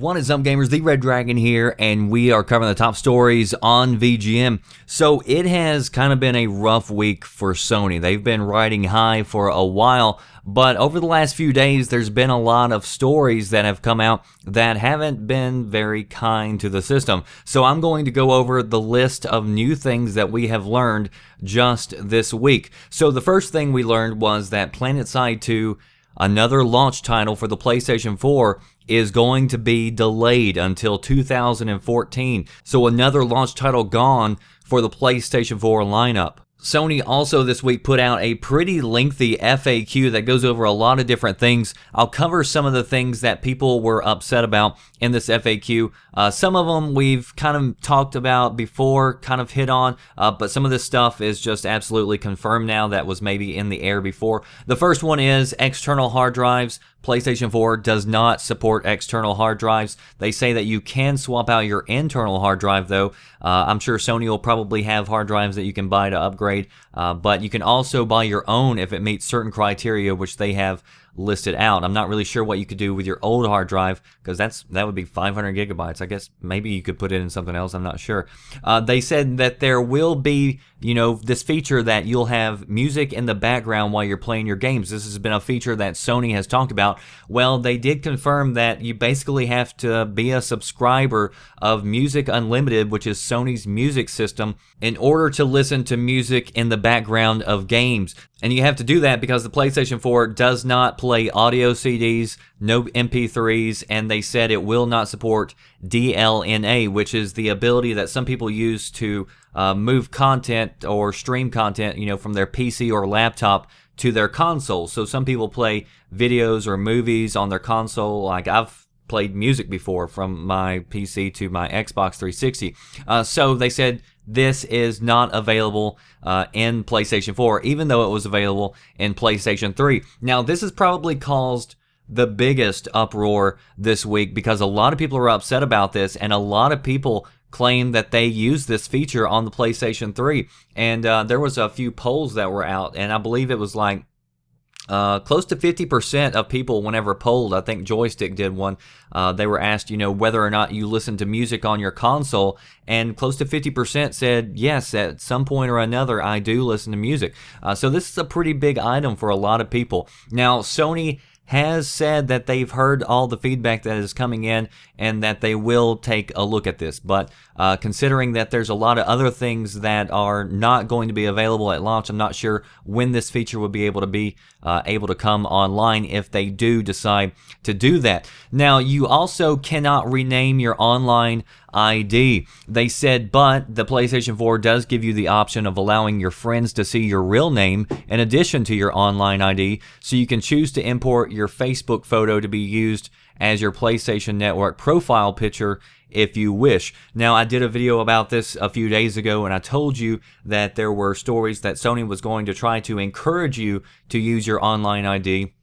What is up, gamers? The Red Dragon here, and we are covering the top stories on VGM. So it has kind of been a rough week for Sony. They've been riding high for a while, but over the last few days, there's been a lot of stories that have come out that haven't been very kind to the system. So I'm going to go over the list of new things that we have learned just this week. So the first thing we learned was that Planetside 2, another launch title for the PlayStation 4, is going to be delayed until 2014. So another launch title gone for the PlayStation 4 lineup. Sony also this week put out a pretty lengthy FAQ that goes over a lot of different things. I'll cover some of the things that people were upset about in this FAQ. Some of them we've kind of talked about before, kind of hit on, but some of this stuff is just absolutely confirmed now that was maybe in the air before. The first one is external hard drives. PlayStation 4 does not support external hard drives. They say that you can swap out your internal hard drive though. I'm sure Sony will probably have hard drives that you can buy to upgrade, but you can also buy your own if it meets certain criteria which they have listed out. I'm not really sure what you could do with your old hard drive because that would be 500 gigabytes. I guess maybe you could put it in something else. I'm not sure. They said that there will be, this feature that you'll have music in the background while you're playing your games. This has been a feature that Sony has talked about. Well, they did confirm that you basically have to be a subscriber of Music Unlimited, which is Sony's music system, in order to listen to music in the background of games. And you have to do that because the PlayStation 4 does not play audio CDs, no MP3s, and they said it will not support DLNA, which is the ability that some people use to move content or stream content, from their PC or laptop to their console. So some people play videos or movies on their console. Like I've played music before from my PC to my Xbox 360. So they said this is not available in PlayStation 4, even though it was available in PlayStation 3. Now, this has probably caused the biggest uproar this week because a lot of people are upset about this, and a lot of people claim that they use this feature on the PlayStation 3. And there was a few polls that were out, and I believe it was like close to 50% of people, whenever polled, I think Joystick did one, they were asked, whether or not you listen to music on your console, and close to 50% said, yes, at some point or another, I do listen to music. So this is a pretty big item for a lot of people. Now, Sony has said that they've heard all the feedback that is coming in and that they will take a look at this. But considering that there's a lot of other things that are not going to be available at launch, I'm not sure when this feature will be able to come online if they do decide to do that. Now, you also cannot rename your online ID. They said, but the PlayStation 4 does give you the option of allowing your friends to see your real name in addition to your online ID, so you can choose to import your Facebook photo to be used as your PlayStation Network profile picture if you wish. Now, I did a video about this a few days ago, and I told you that there were stories that Sony was going to try to encourage you to use your online ID.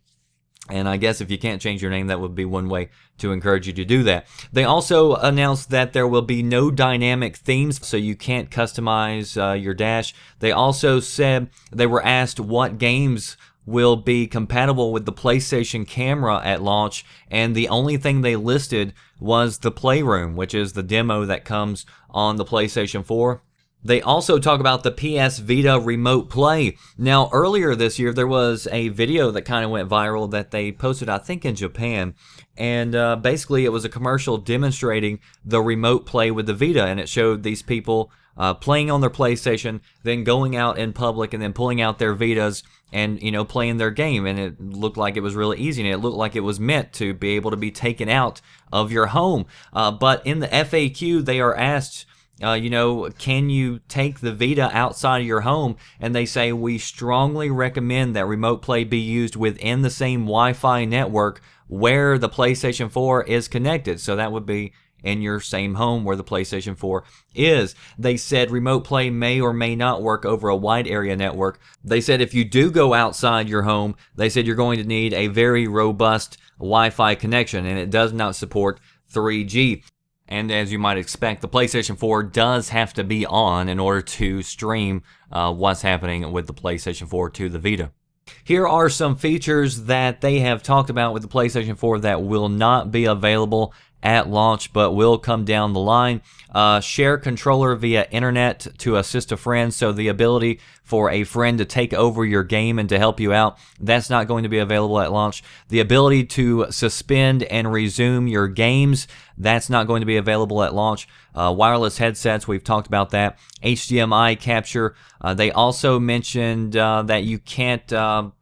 And I guess if you can't change your name, that would be one way to encourage you to do that. They also announced that there will be no dynamic themes, so you can't customize your dash. They also said they were asked what games will be compatible with the PlayStation camera at launch, and the only thing they listed was the Playroom, which is the demo that comes on the PlayStation 4. They also talk about the PS Vita Remote Play. Now, earlier this year, there was a video that kind of went viral that they posted, I think, in Japan. And basically, it was a commercial demonstrating the Remote Play with the Vita. And it showed these people playing on their PlayStation, then going out in public, and then pulling out their Vitas and, playing their game. And it looked like it was really easy. And it looked like it was meant to be able to be taken out of your home. But in the FAQ, they are asked, can you take the Vita outside of your home? And they say, we strongly recommend that Remote Play be used within the same Wi-Fi network where the PlayStation 4 is connected. So that would be in your same home where the PlayStation 4 is. They said Remote Play may or may not work over a wide area network. They said if you do go outside your home, they said you're going to need a very robust Wi-Fi connection, and it does not support 3G. And as you might expect, the PlayStation 4 does have to be on in order to stream what's happening with the PlayStation 4 to the Vita. Here are some features that they have talked about with the PlayStation 4 that will not be available at launch, but will come down the line. Share controller via internet to assist a friend, so the ability for a friend to take over your game and to help you out, that's not going to be available at launch. The ability to suspend and resume your games, that's not going to be available at launch. Wireless headsets, we've talked about that. HDMI capture. They also mentioned that you can't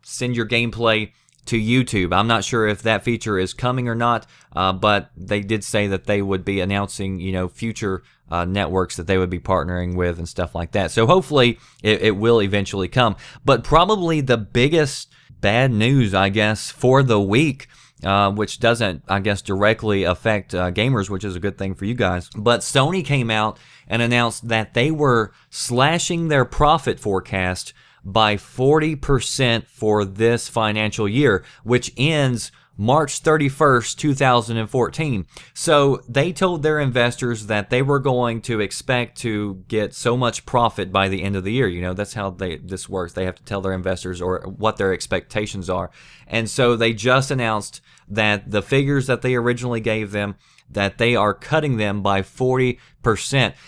send your gameplay to YouTube. I'm not sure if that feature is coming or not, but they did say that they would be announcing, future networks that they would be partnering with and stuff like that. So hopefully it will eventually come. But probably the biggest bad news, I guess, for the week, which doesn't, I guess, directly affect gamers, which is a good thing for you guys. But Sony came out and announced that they were slashing their profit forecast by 40% for this financial year, which ends March 31st, 2014. So they told their investors that they were going to expect to get so much profit by the end of the year. That's how this works. They have to tell their investors or what their expectations are. And so they just announced that the figures that they originally gave them, that they are cutting them by 40%.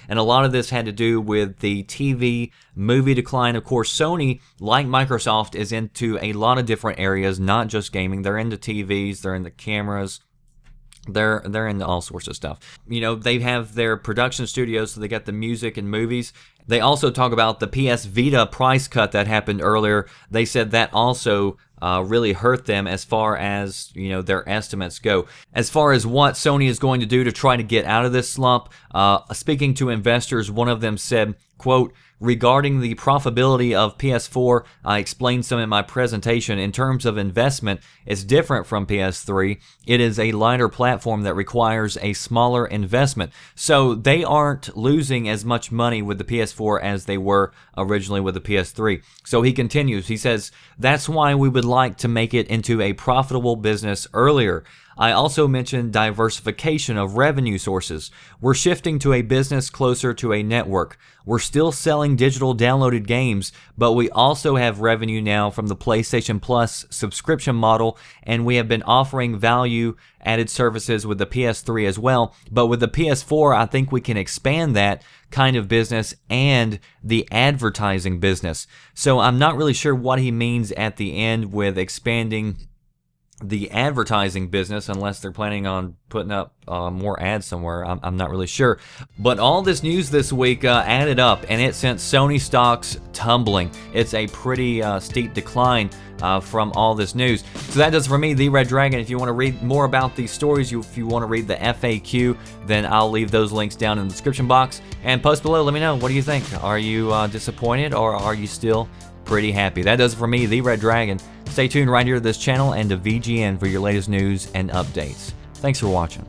And a lot of this had to do with the TV movie decline. Of course, Sony, like Microsoft, is into a lot of different areas, not just gaming. They're into TVs, they're into cameras, they're into all sorts of stuff. They have their production studios, so they got the music and movies. They also talk about the PS Vita price cut that happened earlier. They said that also really hurt them as far as their estimates go. As far as what Sony is going to do to try to get out of this slump, speaking to investors, one of them said, quote, "Regarding the profitability of PS4, I explained some in my presentation. In terms of investment, it's different from PS3. It is a lighter platform that requires a smaller investment." So they aren't losing as much money with the PS4 as they were originally with the PS3. So he continues, he says, "That's why we would like to make it into a profitable business earlier. I also mentioned diversification of revenue sources. We're shifting to a business closer to a network. We're still selling digital downloaded games, but we also have revenue now from the PlayStation Plus subscription model, and we have been offering value-added services with the PS3 as well. But with the PS4, I think we can expand that kind of business and the advertising business." So I'm not really sure what he means at the end with expanding the advertising business, unless they're planning on putting up more ads somewhere. I'm not really sure. But all this news this week added up, and it sent Sony stocks tumbling. It's a pretty steep decline from all this news. So that does it for me, The Red Dragon. If you want to read more about these stories, if you want to read the FAQ, then I'll leave those links down in the description box. And post below, let me know, what do you think? Are you disappointed, or are you still pretty happy? That does it for me, The Red Dragon. Stay tuned right here to this channel and to VGN for your latest news and updates. Thanks for watching.